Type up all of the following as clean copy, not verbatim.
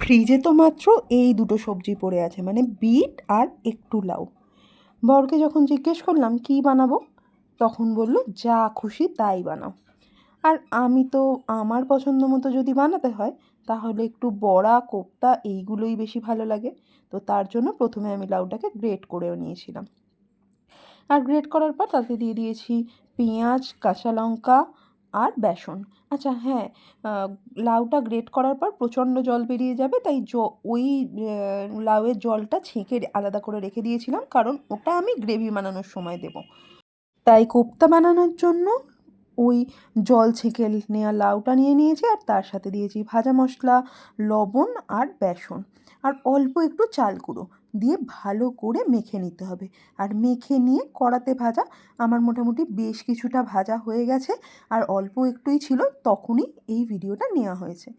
ফ্রিজে তো মাত্র এই দুটো সবজি পড়ে আছে, মানে বিট আর একটু লাউ। বরকে যখন জিজ্ঞেস করলাম কী বানাবো, তখন বলল যা খুশি তাই বানাও। আর আমি তো আমার পছন্দ মতো যদি বানাতে হয় তাহলে একটু বড়া, কোপ্তা এইগুলোই বেশি ভালো লাগে। তো তার জন্য প্রথমে আমি লাউটাকে গ্রেট করেও নিয়েছিলাম, আর গ্রেট করার পর তাতে দিয়ে দিয়েছি পেঁয়াজ, কাঁচা লঙ্কা আর বেসন। আচ্ছা হ্যাঁ, লাউটা গ্রেট করার পর প্রচণ্ড জল বেরিয়ে যাবে, তাই ওই লাউয়ের জলটা ছেঁকে আলাদা করে রেখে দিয়েছিলাম, কারণ ওটা আমি গ্রেভি বানানোর সময় দেবো। তাই কোপ্তা বানানোর জন্য ওই জল ছেঁকে নেওয়া লাউটা নিয়ে নিয়েছি, আর তার সাথে দিয়েছি ভাজা মশলা, লবণ আর বেসন, আর অল্প একটু চাল গুঁড়ো দিয়ে ভালো করে মেখে নিতে হবে। আর মেখে নিয়ে কড়াতে ভাজা, আমার মোটামুটি বেশ কিছুটা ভাজা হয়ে গেছে, আর অল্প একটুই ছিল, তখনই এই ভিডিওটা নেওয়া হয়েছে।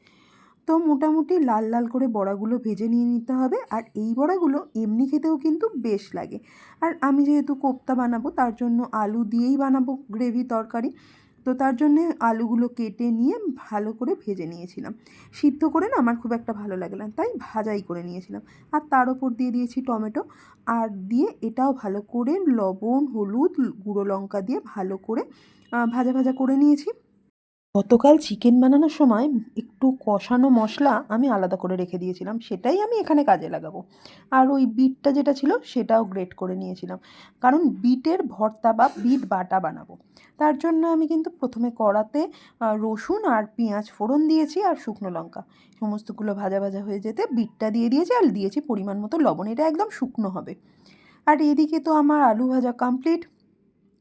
তো মোটামুটি লাল লাল করে বড়াগুলো ভেজে নিয়ে নিতে হবে, আর এই বড়াগুলো এমনি খেতেও কিন্তু বেশ লাগে। আর আমি যেহেতু কোপ্তা বানাবো তার জন্য আলু দিয়েই বানাবো গ্রেভি তরকারি, তো তার জন্যে আলুগুলো কেটে নিয়ে ভালো করে ভেজে নিয়েছিলাম। সিদ্ধ করে না আমার খুব একটা ভালো লাগে না, তাই ভাজাই করে নিয়েছিলাম। আর তার ওপর দিয়ে দিয়েছি টমেটো, আর দিয়ে এটাও ভালো করে লবণ, হলুদ, গুঁড়ো লঙ্কা দিয়ে ভালো করে ভাজা ভাজা করে নিয়েছি। গতকাল চিকেন বানানোর সময় একটু কষানো মশলা আমি আলাদা করে রেখে দিয়েছিলাম, সেটাই আমি এখানে কাজে লাগাবো। আর ওই বিটটা যেটা ছিল সেটাও গ্রেট করে নিয়েছিলাম, কারণ বিটের ভর্তা বা বিট বাটা বানাবো। তার জন্য আমি কিন্তু প্রথমে কড়াতে রসুন আর পেঁয়াজ ফোড়ন দিয়েছি, আর শুকনো লঙ্কা সমস্তগুলো ভাজা ভাজা হয়ে যেতে বিটটা দিয়ে দিয়েছি, আর দিয়েছি পরিমাণ মতো লবণ। এটা একদম শুকনো হবে। আর এদিকে তো আমার আলু ভাজা কমপ্লিট।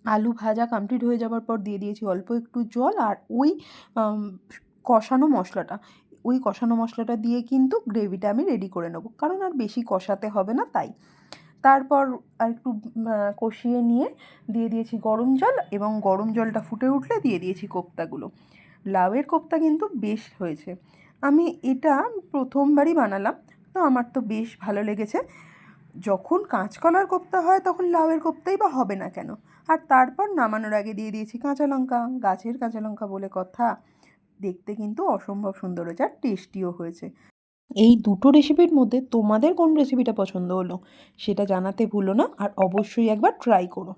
আলু ভাজা কমপ্লিট হয়ে যাওয়ার পর দিয়ে দিয়েছি অল্প একটু জল, আর ওই আম, কষানো মশলাটা, ওই কষানো মশলাটা দিয়ে কিন্তু গ্রেভিটা আমি রেডি করে নেবো, কারণ আর বেশি কষাতে হবে না তাই। তারপর আর একটু কষিয়ে নিয়ে দিয়ে দিয়েছি গরম জল, এবং গরম জলটা ফুটে উঠলে দিয়ে দিয়েছি কোপ্তাগুলো। লাউয়ের কোপ্তা কিন্তু বেশ হয়েছে। আমি এটা প্রথমবারই বানালাম, তো আমার তো বেশ ভালো লেগেছে। যখন কাঁচকলার কোপ্তা হয় তখন লাউয়ের কোপ্তাই বা হবে না কেন। আর তারপর নামানোর আগে দিয়ে দিয়েছি কাঁচা লঙ্কা, গাছের কাঁচা লঙ্কা বলে কথা। দেখতে কিন্তু অসম্ভব সুন্দর হয়েছে, আর টেস্টিও হয়েছে। এই দুটো রেসিপির মধ্যে তোমাদের কোন রেসিপিটা পছন্দ হলো সেটা জানাতে ভুলো না, আর অবশ্যই একবার ট্রাই করো।